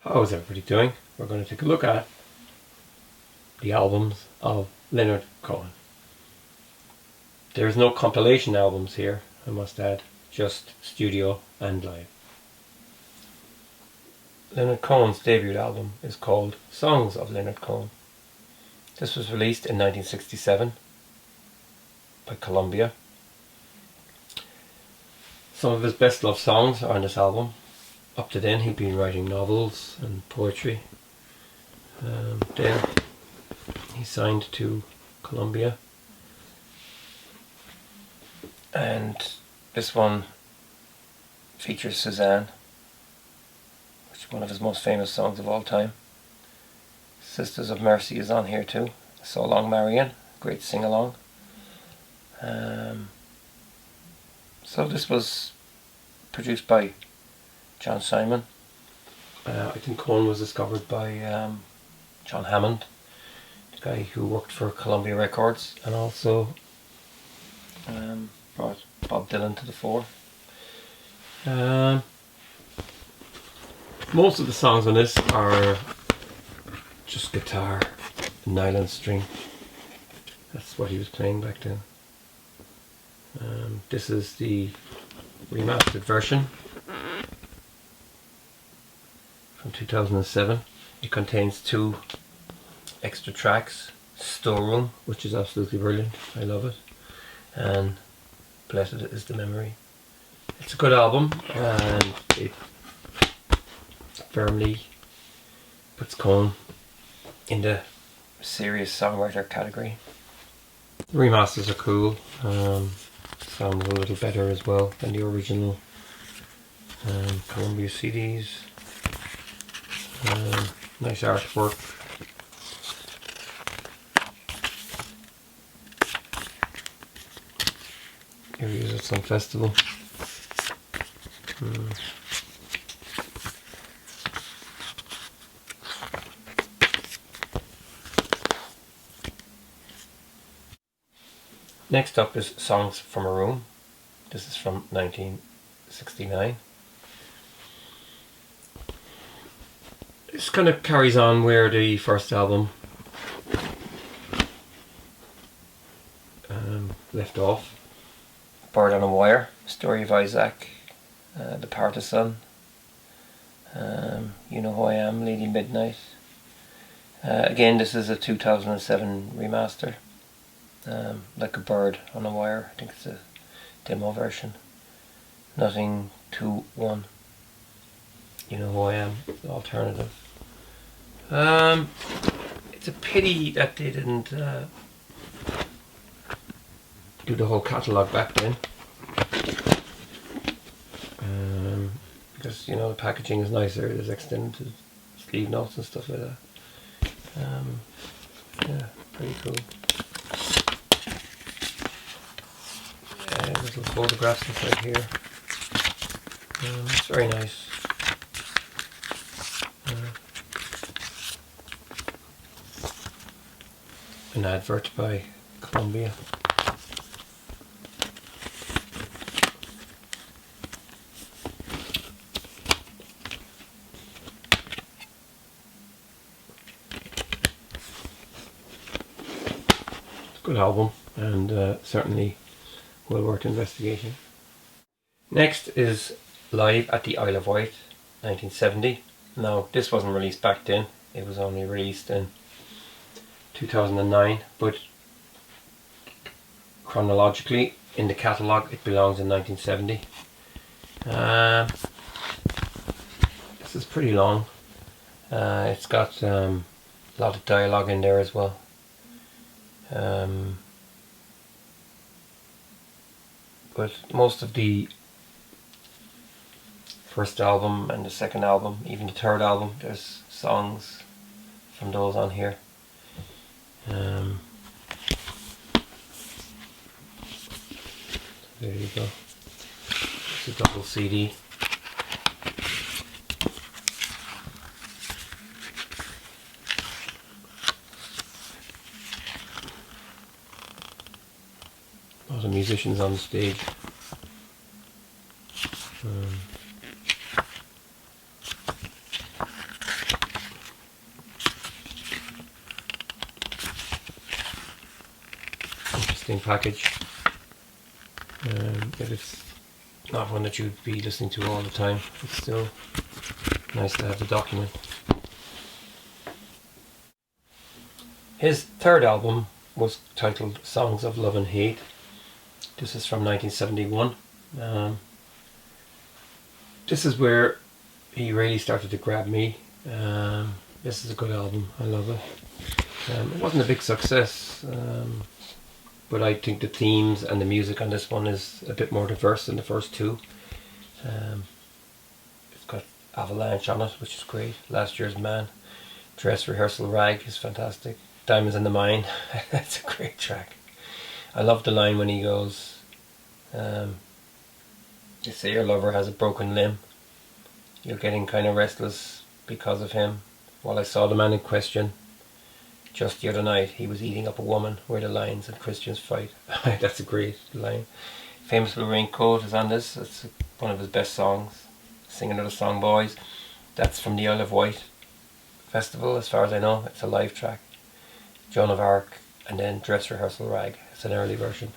How is everybody doing? We're going to take a look at the albums of Leonard Cohen. There's no compilation albums here, I must add, just studio and live. Leonard Cohen's debut album is called Songs of Leonard Cohen. This was released in 1967 by Columbia. Some of his best loved songs are on this album. Up to then he'd been writing novels and poetry. Then he signed to Columbia, and this one features Suzanne, which is one of his most famous songs of all time. Sisters of Mercy is on here too. So Long Marian, great sing-along. So this was produced by John Simon. I think Cohen was discovered by John Hammond, the guy who worked for Columbia Records, and also brought Bob Dylan to the fore. Most of the songs on this are just guitar and nylon string. That's what he was playing back then. This is the remastered version from 2007. It contains 2 extra tracks: Storeroom, which is absolutely brilliant, I love it, and Blessed is the Memory. It's a good album, and it firmly puts Cohen in the serious songwriter category. The remasters are cool, sound a little better as well than the original Columbia CDs. Nice artwork. Here he is at some festival. Next up is Songs from a Room. This is from 1969. This kind of carries on where the first album left off. Bird on a Wire, Story of Isaac, The Partisan, You Know Who I Am, Lady Midnight. Again, this is a 2007 remaster. Like a Bird on a Wire, I think it's a demo version. Nothing 2-1. You Know Who I Am, the alternative. It's a pity that they didn't do the whole catalogue back then, because, you know, the packaging is nicer. There's extended sleeve notes and stuff like that. Yeah, pretty cool. Little photographs inside here. It's very nice. An advert by Columbia. It's a good album, and certainly well worth investigation. Next is Live at the Isle of Wight, 1970. Now, this wasn't released back then. It was only released in 2009, but chronologically in the catalogue it belongs in 1970. This is pretty long. It's got a lot of dialogue in there as well. But most of the first album and the second album, even the third album, there's songs from those on here. There you go. It's a double CD. A lot of musicians on the stage. interesting package. But it's not one that you'd be listening to all the time. It's still nice to have the document. His third album was titled Songs of Love and Hate. This is from 1971. This is where he really started to grab me. This is a good album. I love it. It wasn't a big success, but I think the themes and the music on this one is a bit more diverse than the first two. It's got Avalanche on it, which is great. Last Year's Man. Dress Rehearsal Rag is fantastic. Diamonds in the Mine. That's a great track. I love the line when he goes, you say your lover has a broken limb. You're getting kind of restless because of him. While I saw the man in question just the other night, he was eating up a woman where the lions and Christians fight. That's a great line. Famous Blue Raincoat is on this. It's one of his best songs. Sing Another Song Boys. That's from the Isle of Wight Festival, as far as I know. It's a live track. Joan of Arc, and then Dress Rehearsal Rag. It's an early version.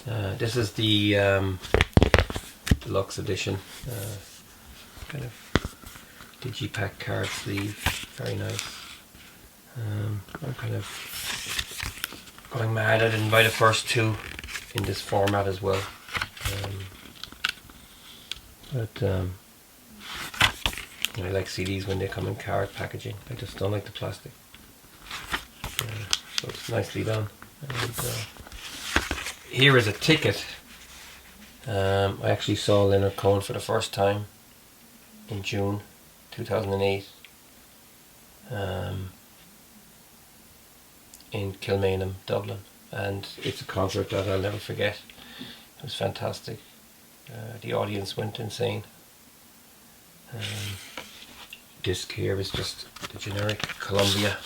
This is the deluxe edition. Kind of digipack card sleeve. Very nice. I'm kind of going mad. I didn't buy the first two in this format as well. I like CDs when they come in card packaging. I just don't like the plastic. So it's nicely done. And, here is a ticket. I actually saw Leonard Cohen for the first time in June 2008 in Kilmainham, Dublin, and it's a concert that I'll never forget. It was fantastic. The audience went insane. Disc here is just the generic Columbia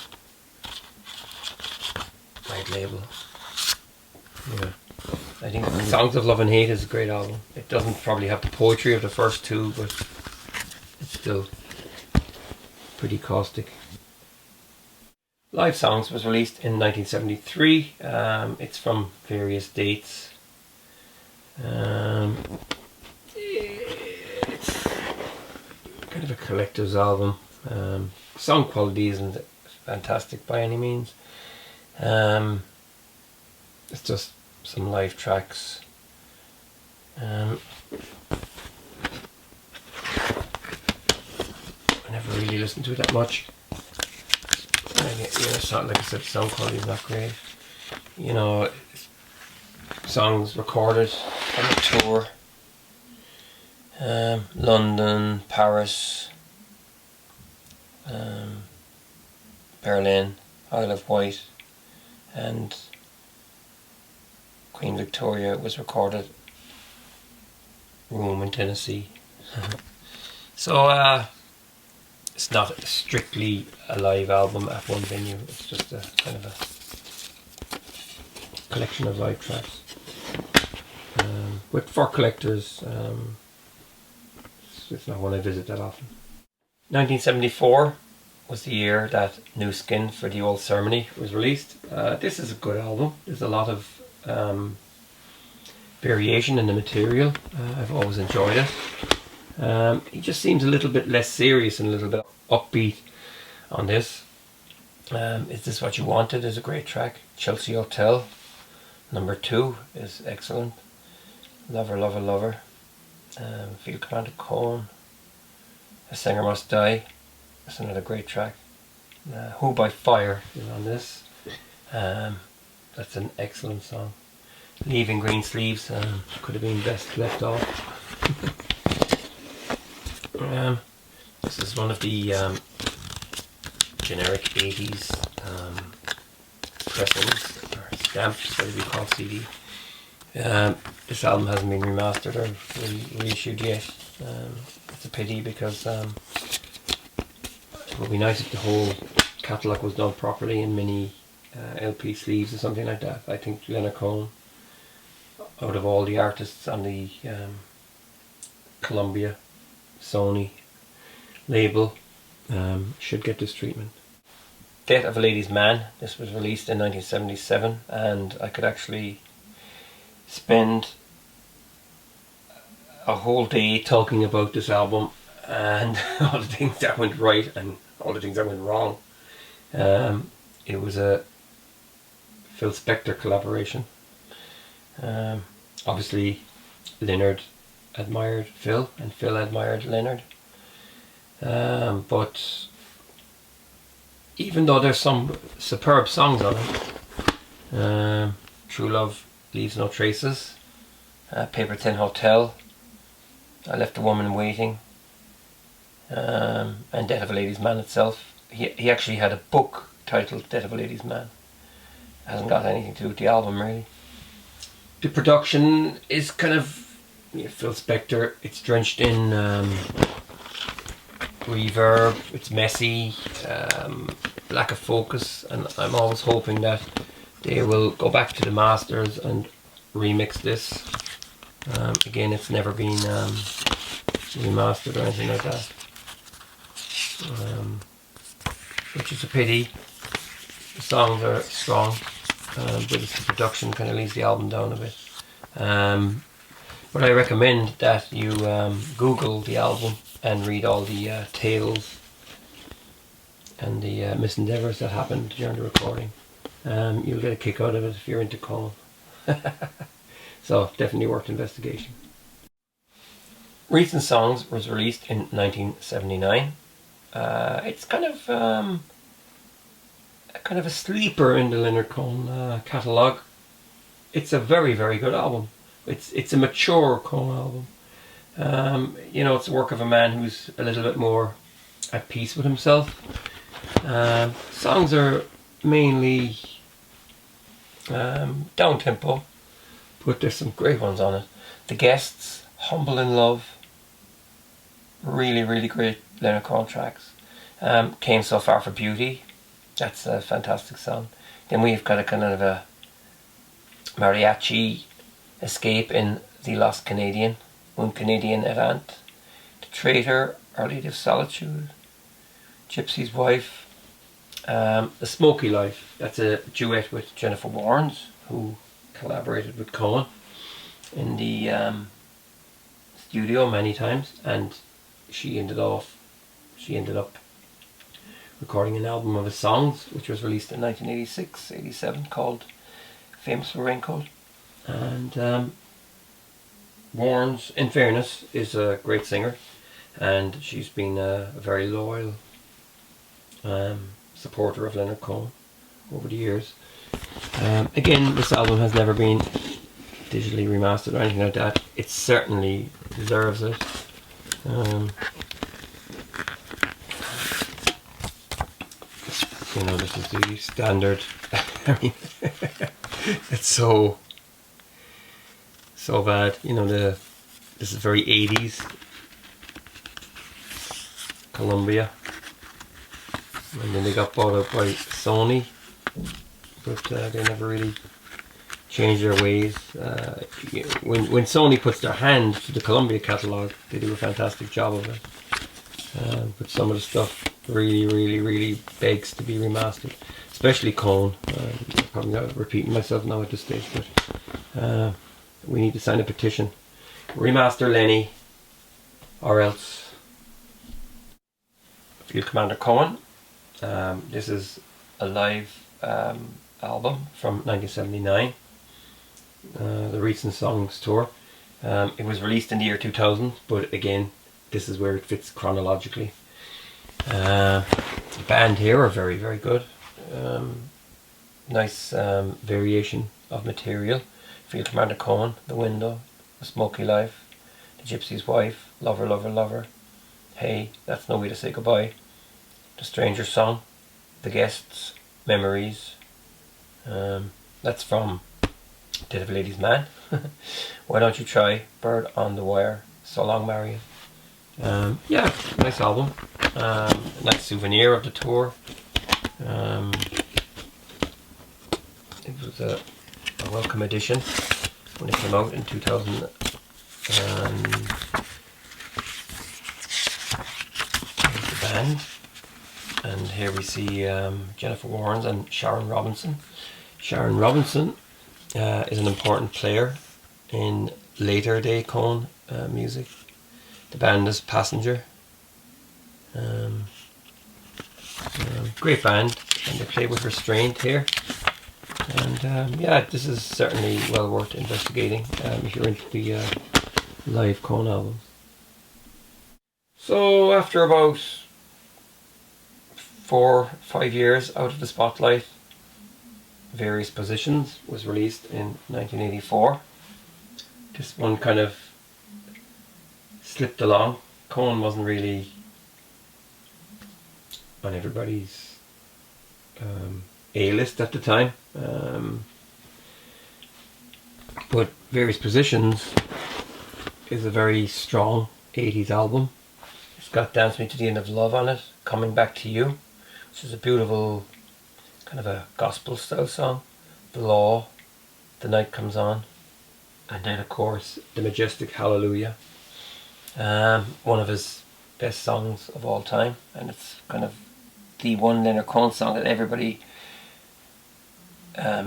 white label. Yeah, I think Songs of Love and Hate is a great album. It doesn't probably have the poetry of the first two, but it's still pretty caustic. Live Songs was released in 1973. It's from various dates. It's kind of a collector's album. Song quality isn't fantastic by any means. It's just some live tracks. I never really listened to it that much. It's not, like I said, sound quality is not great. You know, songs recorded on a tour. London, Paris, Berlin, Isle of Wight, and Queen Victoria was recorded Rome in Tennessee. So it's not strictly a live album at one venue. It's just a kind of a collection of live tracks. But for collectors, it's not one I visit that often. 1974 was the year that New Skin for the Old Ceremony was released. This is a good album. There's a lot of variation in the material. I've always enjoyed it. He just seems a little bit less serious and a little bit upbeat on this. Is This What You Wanted is a great track. Chelsea Hotel, number 2, is excellent. Lover, Lover, Lover. Field Commander Cohen, A Singer Must Die. That's another great track. Who by Fire is on this. That's an excellent song. Leaving Green Sleeves could have been best left off. This is one of the generic 80s pressings or stamps, whatever you call CD. This album hasn't been remastered or reissued yet. It's a pity because it would be nice if the whole catalogue was done properly in mini LP sleeves or something like that. I think Leonard Cohen, out of all the artists on the Columbia, Sony label, should get this treatment. Death of a Ladies' Man. This was released in 1977, and I could actually spend a whole day talking about this album and all the things that went right and all the things that went wrong. It was a Phil Spector collaboration. Obviously Leonard admired Phil and Phil admired Leonard. But even though there's some superb songs on it, True Love Leaves No Traces, Paper Thin Hotel, I Left a Woman Waiting, and Death of a Ladies Man itself. He actually had a book titled Death of a Ladies Man. Hasn't got anything to do with the album really. The production is kind of Phil Spector. It's drenched in reverb, it's messy, lack of focus, and I'm always hoping that they will go back to the masters and remix this. Again, it's never been remastered or anything like that, which is a pity. The songs are strong, but it's the production kind of leaves the album down a bit. But I recommend that you Google the album and read all the tales and the misendeavours that happened during the recording. You'll get a kick out of it if you're into Cohen. So definitely worth investigation. Recent Songs was released in 1979. It's kind of a sleeper in the Leonard Cohen catalogue. It's a very, very good album. It's a mature Cohen album. It's the work of a man who's a little bit more at peace with himself. Songs are mainly down tempo, but there's some great ones on it. The Guests, Humble in Love, really, really great Leonard Cohen tracks. Came So Far for Beauty, that's a fantastic song. Then we've got a kind of a mariachi escape in The Lost Canadian, Un Canadian Errant, The Traitor, Our Lady of Solitude, Gypsy's Wife, The Smoky Life, that's a duet with Jennifer Warnes, who collaborated with Cohen in the studio many times, and she ended up recording an album of his songs, which was released in 1986-87, called Famous for Raincoat. And Warnes, in fairness, is a great singer, and she's been a very loyal supporter of Leonard Cohen over the years. Again, this album has never been digitally remastered or anything like that. It certainly deserves it. This is the standard. I mean, it's so bad. This is very 80s Columbia, and then they got bought out by Sony, but they never really changed their ways. When Sony puts their hand to the Columbia catalogue, they do a fantastic job of it. But some of the stuff really, really, really begs to be remastered, especially Cohen. I'm probably not repeating myself now at this stage, but we need to sign a petition. Remaster Lenny, or else. Field Commander Cohen. This is a live album from 1979, the Recent Songs tour. It was released in the year 2000, but again, this is where it fits chronologically. The band here are very, very good. Nice variation of material. Field Commander Cohen, The Window, The Smoky Life, The Gypsy's Wife, Lover, Lover, Lover, Hey, That's No Way to Say Goodbye, The Stranger Song, The Guests, Memories. That's from Death of a Ladies Man. Why Don't You Try, Bird on the Wire, So Long Marion. Yeah, nice album. Nice souvenir of the tour. It was a welcome addition when it came out in 2000. Here's the band, and here we see Jennifer Warnes and Sharon Robinson. Sharon Robinson is an important player in later day Cohen music. The band is Passenger. Great band, and they play with restraint here. And yeah, this is certainly well worth investigating if you're into the live Cohen albums. So after about 4-5 years out of the spotlight, Various Positions was released in 1984. This one kind of slipped along. Cohen wasn't really on everybody's A-list at the time. But Various Positions is a very strong 80s album. It's got Dance Me to the End of Love on it, Coming Back to You, which is a beautiful kind of a gospel style song. The Law, The Night Comes On, and then of course the majestic Hallelujah. One of his best songs of all time, and it's kind of the one Leonard Cohen song that everybody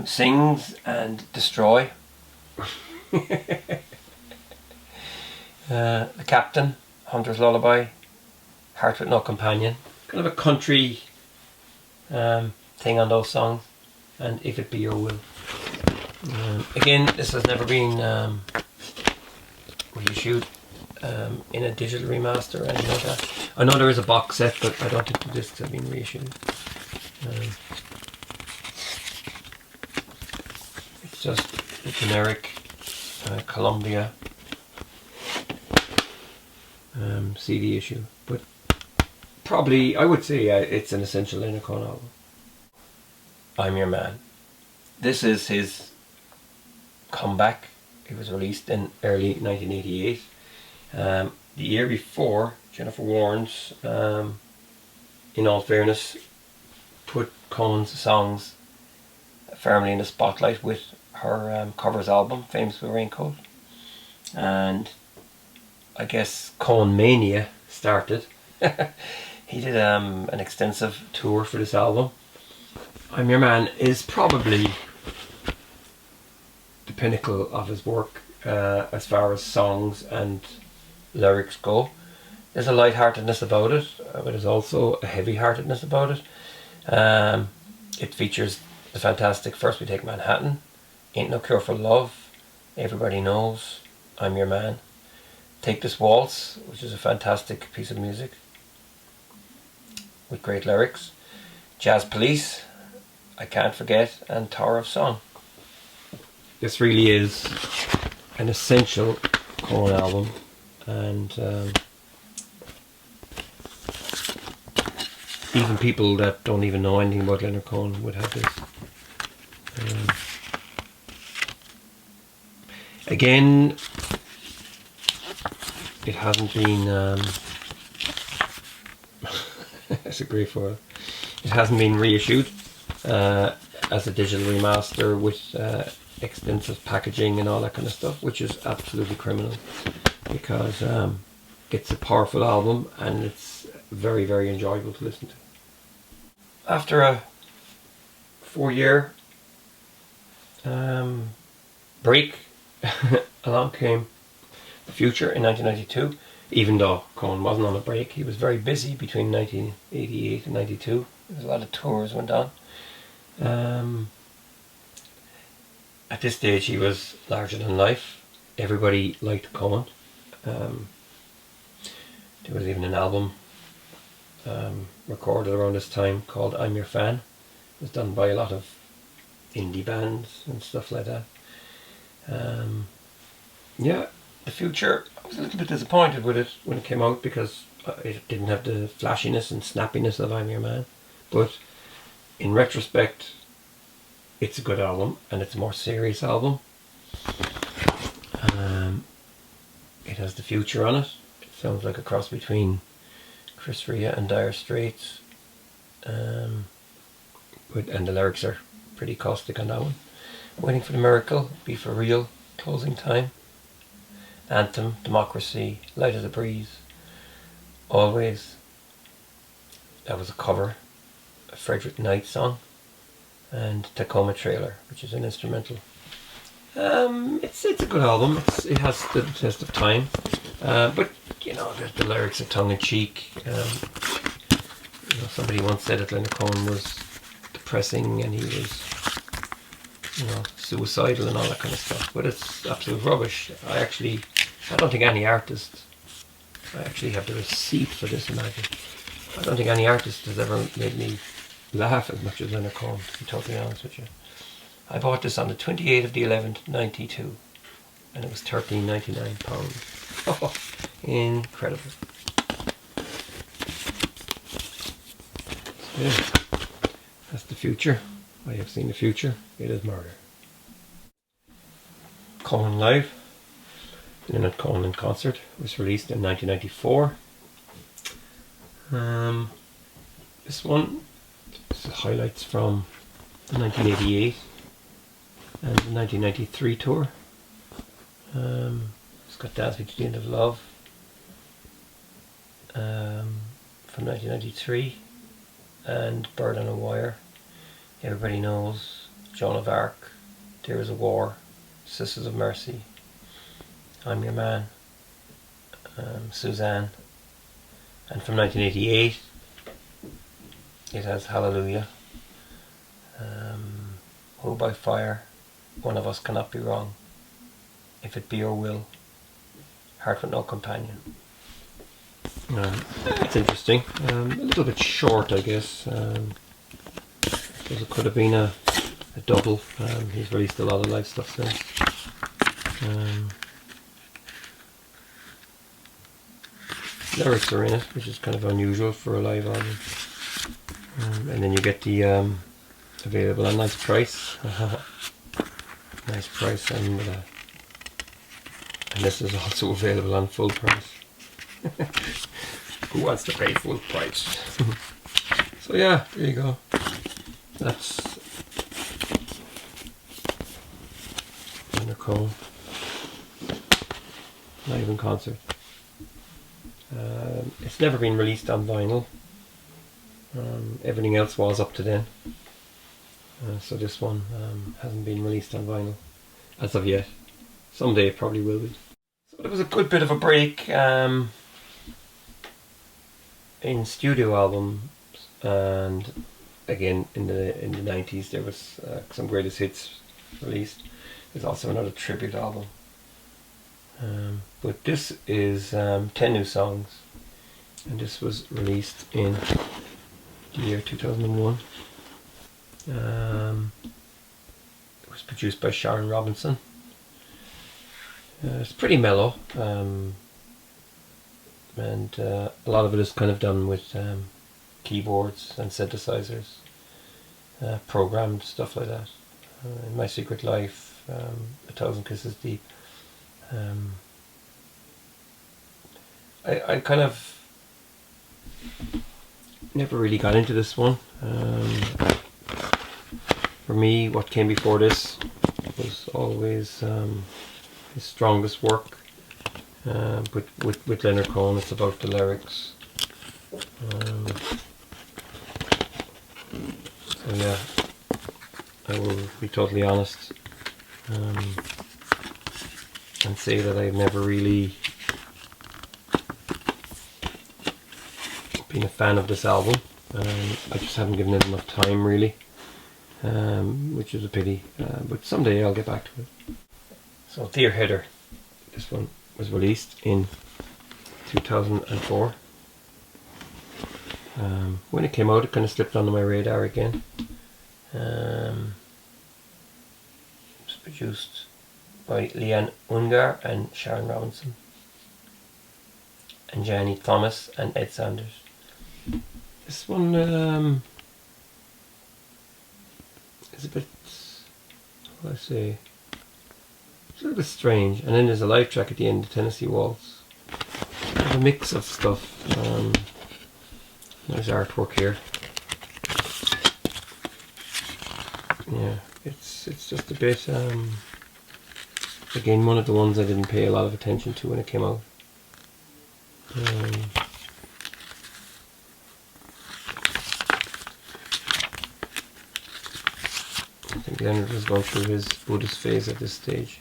sings and destroy. The Captain, Hunter's Lullaby, Heart with No Companion, kind of a country thing on those songs, and If It Be Your Will. Again, this has never been reissued in a digital remaster or anything like that. I know there is a box set, but I don't think the discs have been reissued. It's just a generic Columbia CD issue, but probably I would say it's an essential Leonard Cohen album. I'm Your Man. This is his comeback. It was released in early 1988. The year before, Jennifer Warnes, in all fairness, put Cohen's songs firmly in the spotlight with her covers album, Famous with Raincoat. And I guess Cohen Mania started. He did an extensive tour for this album. I'm Your Man is probably the pinnacle of his work as far as songs and lyrics go. There's a lightheartedness about it, but there's also a heavy-heartedness about it. It features the fantastic First We Take Manhattan, Ain't No Cure for Love, Everybody Knows, I'm Your Man, Take This Waltz, which is a fantastic piece of music with great lyrics, Jazz Police, I Can't Forget, and Tower of Song. This really is an essential Cohen album, and even people that don't even know anything about Leonard Cohen would have this. Again, it hasn't been that's a great word. It hasn't been reissued as a digital remaster with extensive packaging and all that kind of stuff, which is absolutely criminal, because it's a powerful album and it's very, very enjoyable to listen to. After a 4-year break, along came The Future in 1992. Even though Cohen wasn't on a break, he was very busy between 1988 and 92. There was a lot of tours went on. At this stage he was larger than life. Everybody liked Cohen. There was even an album recorded around this time called I'm Your Fan. It was done by a lot of indie bands and stuff like that. Yeah, The Future, I was a little bit disappointed with it when it came out, because it didn't have the flashiness and snappiness of I'm Your Man. But in retrospect, it's a good album, and it's a more serious album. It has The Future on it. It sounds like a cross between Chris Rea and Dire Straits. And the lyrics are pretty caustic on that one. Waiting for the Miracle, Be For Real, Closing Time, Anthem, Democracy, Light as a Breeze, Always. That was a cover, a Frederick Knight song, and Tacoma Trailer, which is an instrumental. It's a good album. It has stood the test of time, but you know the lyrics are tongue in cheek. You know, somebody once said that Leonard Cohen was depressing and he was, you know, suicidal and all that kind of stuff. But it's absolute rubbish. I don't think any artist. I actually have the receipt for this. Imagine. I don't think any artist has ever made me laugh as much as Leonard Cohen. To be totally honest with you. I bought this on the 28th of the 11th, 92, and it was £13.99. Oh, incredible. So yeah, that's the future. I have seen the future. It is murder. Cohen Live. Leonard Cohen in concert was released in 1994. This is highlights from the 1988 and the 1993 tour. It's got Dance Me to the End of Love from 1993 and Bird on a Wire. Everybody knows Joan of Arc, There Is a War, Sisters of Mercy, I'm Your Man, Suzanne. And from 1988 it has Hallelujah, Who by Fire, One of Us Cannot Be Wrong, If It Be Your Will, Heart with No Companion. It's interesting. A little bit short, I guess. Because it could have been a double. He's released a lot of live stuff since. Lyrics are in it, which is kind of unusual for a live album. And then you get the available at nice price. Nice price, and this is also available on full price. Who wants to pay full price? So yeah, there you go. That's Leonard Cohen live in concert. It's never been released on vinyl. Everything else was up to then. So this one hasn't been released on vinyl as of yet. Someday it probably will be. So it was a good bit of a break in studio albums, and again in the 90s there was some greatest hits released. There's also another tribute album. But this is 10 new songs, and this was released in the year 2001. It was produced by Sharon Robinson. It's pretty mellow, and a lot of it is kind of done with keyboards and synthesizers, programmed stuff like that. In My Secret Life, A Thousand Kisses Deep. I kind of never really got into this one. For me, what came before this was always his strongest work. But with Leonard Cohen, it's about the lyrics. So yeah, I will be totally honest and say that I've never really been a fan of this album. I just haven't given it enough time really, which is a pity, but someday I'll get back to it. So Dear Heather, this one was released in 2004. When it came out, it kind of slipped onto my radar again. It was produced by Leanne Ungar and Sharon Robinson and Janie Thomas and Ed Sanders. This one is a bit, what do I say, it's a little bit strange. And then there's a live track at the end, the Tennessee Waltz. A mix of stuff. Nice artwork here. Yeah, it's just a bit again, one of the ones I didn't pay a lot of attention to when it came out. I think think Leonard was going through his Buddhist phase at this stage.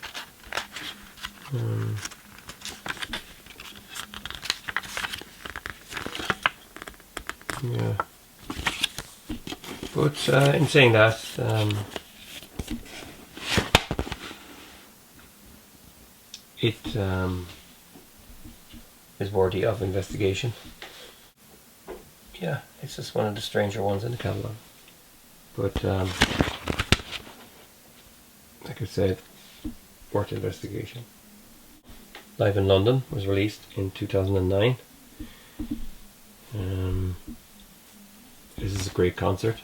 Yeah. But in saying that, it is worthy of investigation. Yeah, it's just one of the stranger ones in the catalogue. But like I said, worth investigation. Live in London was released in 2009. This is a great concert.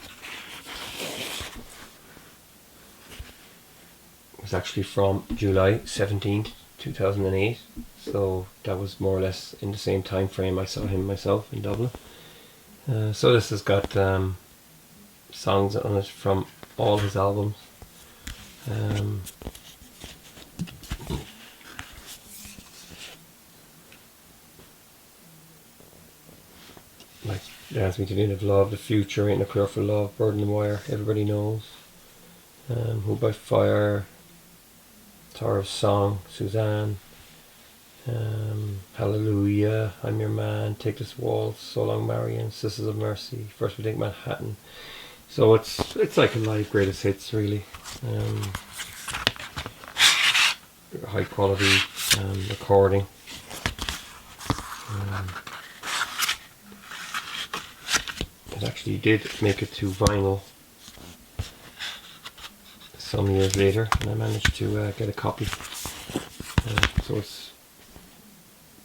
It was actually from July 17th, 2008. So that was more or less in the same time frame I saw him myself in Dublin. So this has got songs on it from all his albums. Like Dance Me to the End of Love, The Future, Ain't No Cure for Love, Bird in the Wire, Everybody Knows, Who by Fire, Tower of Song, Suzanne, Hallelujah, I'm Your Man, Take This Waltz, So Long Marion, Sisters of Mercy, First We Take Manhattan. So it's like a live greatest hits, really. High quality recording. It actually did make it to vinyl some years later, and I managed to get a copy. So it's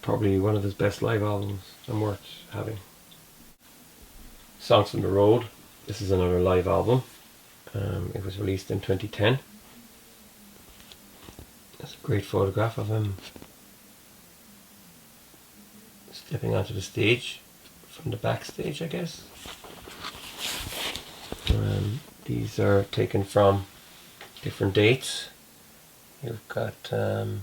probably one of his best live albums and worth having. Songs from the Road. This is another live album. It was released in 2010. That's a great photograph of him stepping onto the stage from the backstage, I guess. These are taken from different dates. You've got Lover,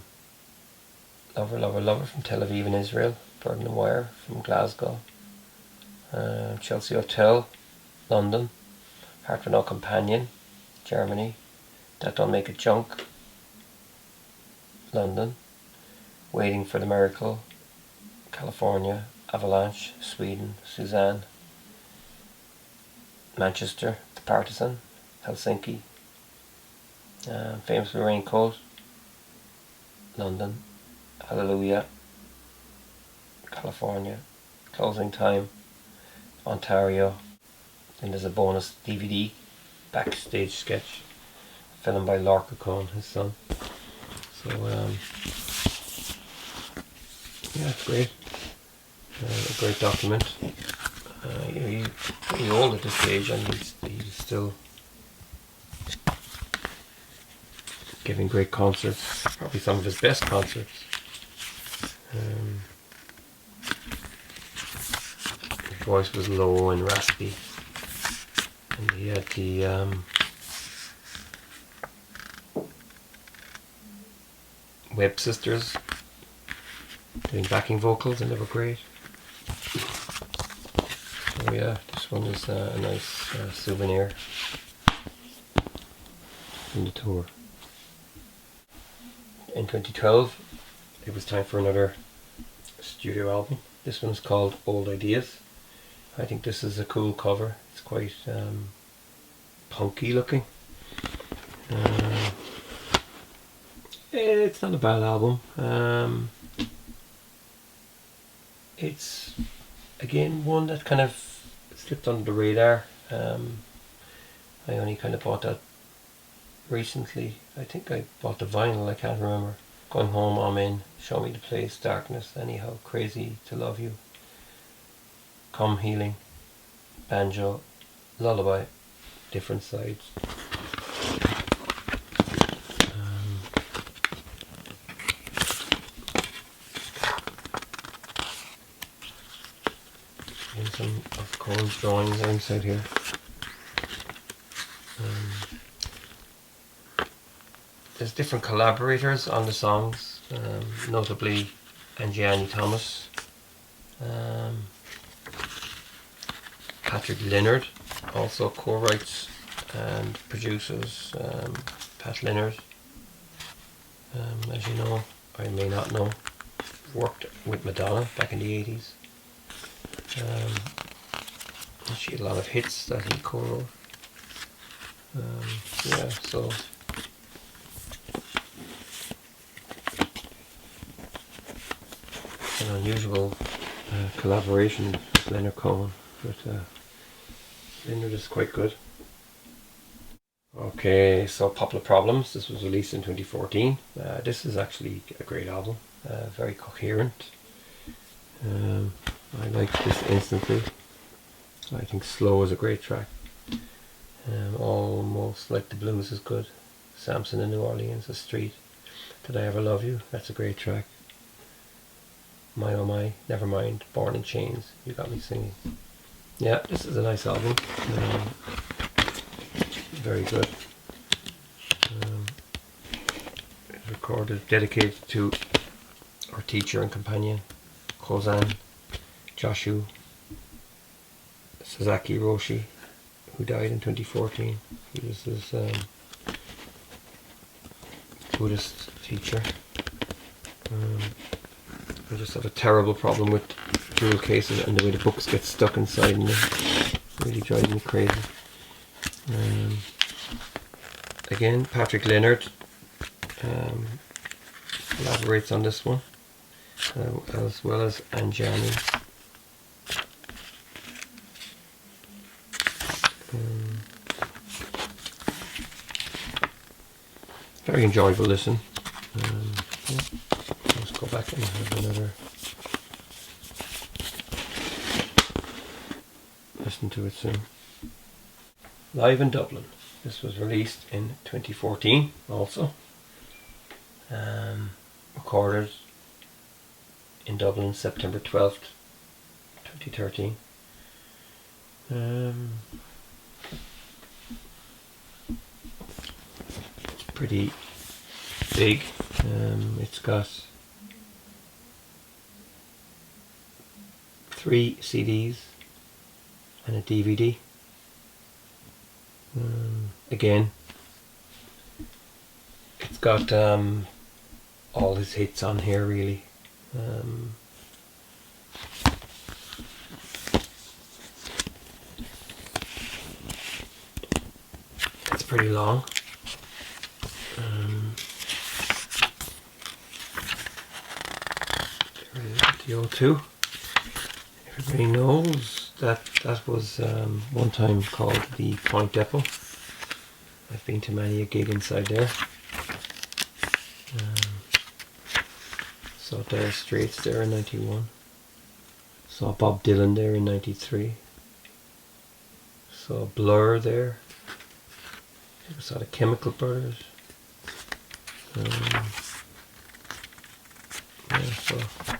Lover, Lover from Tel Aviv in Israel, Bird in the Wire from Glasgow, Chelsea Hotel, London, Heart with No Companion, Germany, That Don't Make It Junk, London, Waiting for the Miracle, California, Avalanche, Sweden, Suzanne, Manchester, The Partisan, Helsinki, Famous for Raincoat, London, Hallelujah, California, Closing Time, Ontario. And there's a bonus DVD backstage sketch filmed by Leonard Cohen, his son. So yeah, it's great. A great document. He's pretty old at this stage, and he's still giving great concerts. Probably some of his best concerts. His voice was low and raspy, and he had the Webb sisters doing backing vocals, and they were great. So yeah, this one is a nice souvenir from the tour. In 2012, it was time for another studio album. This one is called Old Ideas. I think this is a cool cover. It's quite punky looking. It's not a bad album. It's again one that kind of slipped under the radar. I only kind of bought that recently. I think I bought the vinyl, I can't remember. Going Home, I'm In, Show Me the Place, Darkness, Anyhow, Crazy to Love You, Come Healing, Banjo, Lullaby, Different Sides. And some of Cohen's drawings inside here. There's different collaborators on the songs, notably Angiani Thomas, Patrick Leonard also co-writes and producers Pat Leonard, as you know, or you may not know, worked with Madonna back in the 80s. She had a lot of hits that he co-wrote. Yeah, so an unusual collaboration with Leonard Cohen, but Leonard is quite good. Okay, so Popular Problems, this was released in 2014. This is actually a great album, very coherent. I like this instantly. I think Slow is a great track. Almost Like the Blues is good. Samson in New Orleans, A Street, Did I Ever Love You, that's a great track. My Oh My, Nevermind, Born in Chains, You Got Me Singing. Yeah, this is a nice album. Very good. It's recorded, dedicated to our teacher and companion, Kozan Joshu Sasaki Roshi, who died in 2014. He was his Buddhist teacher. I just have a terrible problem with jewel cases and the way the books get stuck inside them. Really drives me crazy. Again, Patrick Leonard collaborates on this one, as well as Anjani. Very enjoyable listen. Yeah. Let's go back and have another listen to it soon. Live in Dublin. This was released in 2014 also. Recorded in Dublin September 12th, 2013. It's pretty big. It's got 3 CDs and a DVD. Again, it's got all his hits on here really. It's pretty long. The O2. Everybody knows that was one time called the Point Depot. I've been to many a gig inside there. Saw Dire Straits there in 91. Saw Bob Dylan there in 93. Saw Blur there. I saw the Chemical Brothers. Yeah, so I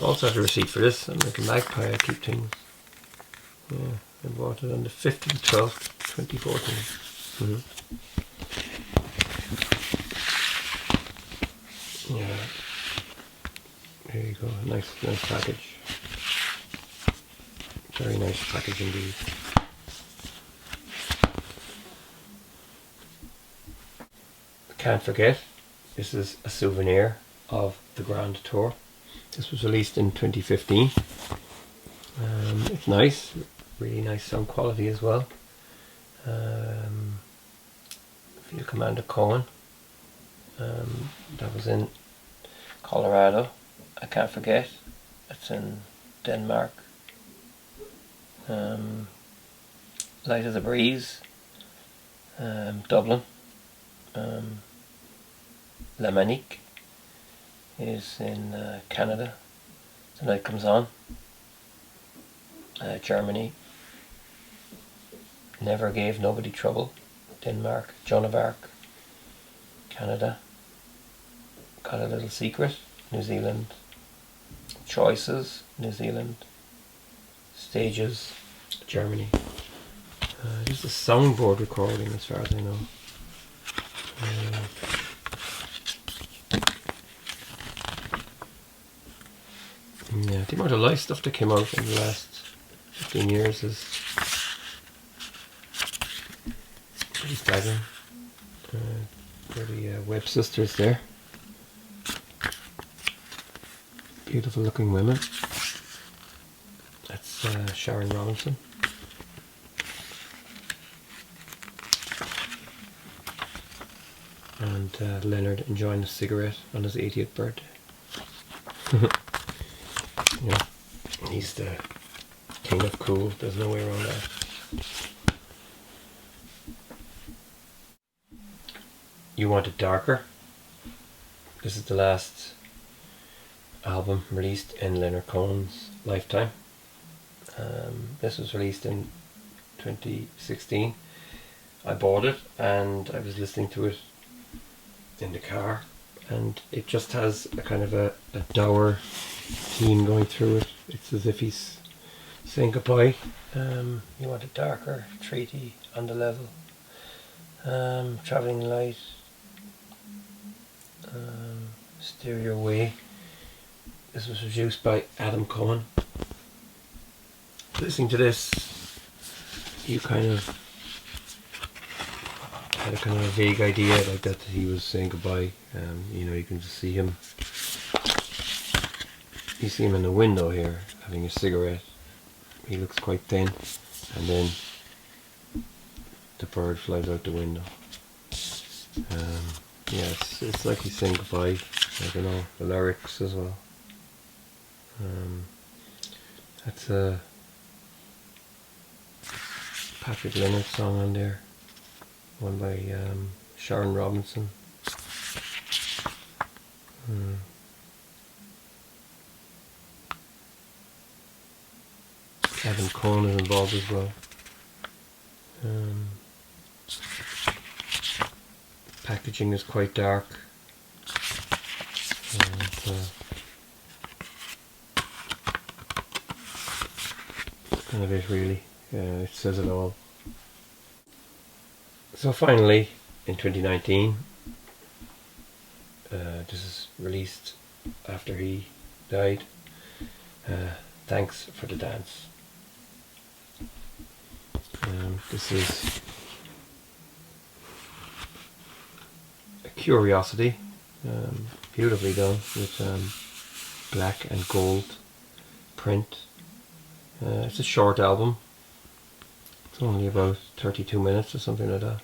also have a receipt for this. I'm like a magpie, I keep things. Yeah, I bought it on the 5th of the 12th, 2014. Yeah, there you go. Nice package. Very nice package indeed. Can't Forget. This is a souvenir of the Grand Tour. This was released in 2015. It's nice, really nice sound quality as well. Field Commander Cohen. That was in Colorado. I Can't Forget. It's in Denmark. Light as a Breeze. Dublin. La Manique is in Canada. The Night Comes On. Germany. Never Gave Nobody Trouble. Denmark. Joan of Arc. Canada. Got a Little Secret. New Zealand. Choices. New Zealand. Stages. Germany. This is a soundboard recording as far as I know. Yeah, the amount of live stuff that came out in the last 15 years is pretty staggering. They're the Webb sisters there. Beautiful looking women. That's Sharon Robinson. And Leonard enjoying a cigarette on his 80th birthday. Yeah, he's the king of cool, there's no way around that. You Want It Darker. This is the last album released in Leonard Cohen's lifetime. This was released in 2016. I bought it and I was listening to it in the car, and it just has a kind of a dour theme going through it. It's as if he's saying goodbye. You want it darker, treaty on the level, travelling light, steer your way. This was produced by Adam Cohen. Listening to this, you kind of had a kind of a vague idea like that he was saying goodbye. You know, you can just see him. You see him in the window here having a cigarette. He looks quite thin, and then the bird flies out the window. Yeah, it's like he's saying goodbye. I don't know the lyrics as well. That's a Patrick Leonard song on there, one by Sharon Robinson. Adam Cohen is involved as well. Packaging is quite dark. Kind of it really. It says it all. So finally, in 2019, this is released after he died. Thanks for the Dance. This is a curiosity, beautifully done with black and gold print. It's a short album. It's only about 32 minutes or something like that.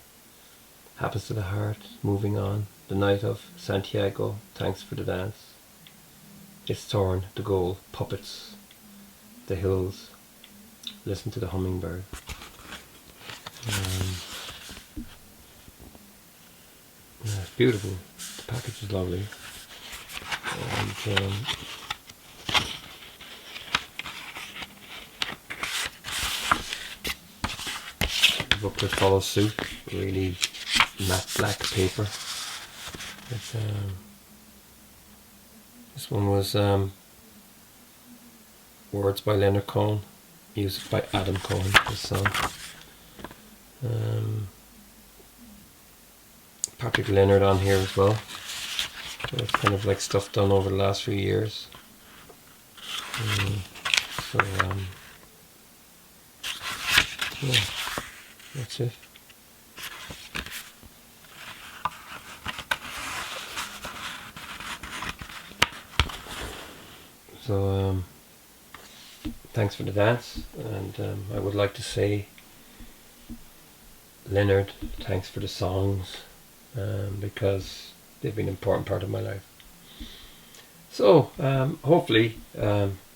Happens to the Heart, Moving On, The Night of, Santiago, Thanks for the Dance, It's Torn, The Goal, Puppets, The Hills, Listen to the Hummingbird. Yeah, it's beautiful. The package is lovely. And the booklet follows suit. Really matte black paper. This one was words by Leonard Cohen, music by Adam Cohen, this song. Patrick Leonard on here as well. So it's kind of like stuff done over the last few years. Yeah, that's it. So thanks for the dance, and I would like to say, Leonard, thanks for the songs, because they've been an important part of my life. So hopefully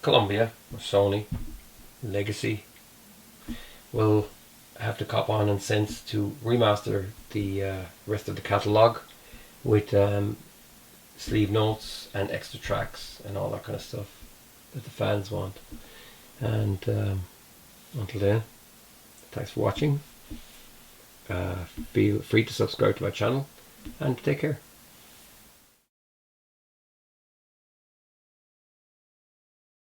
Columbia or Sony Legacy will have to cop on and sense to remaster the rest of the catalogue with sleeve notes and extra tracks and all that kind of stuff that the fans want. And until then, thanks for watching. Feel free to subscribe to my channel and take care.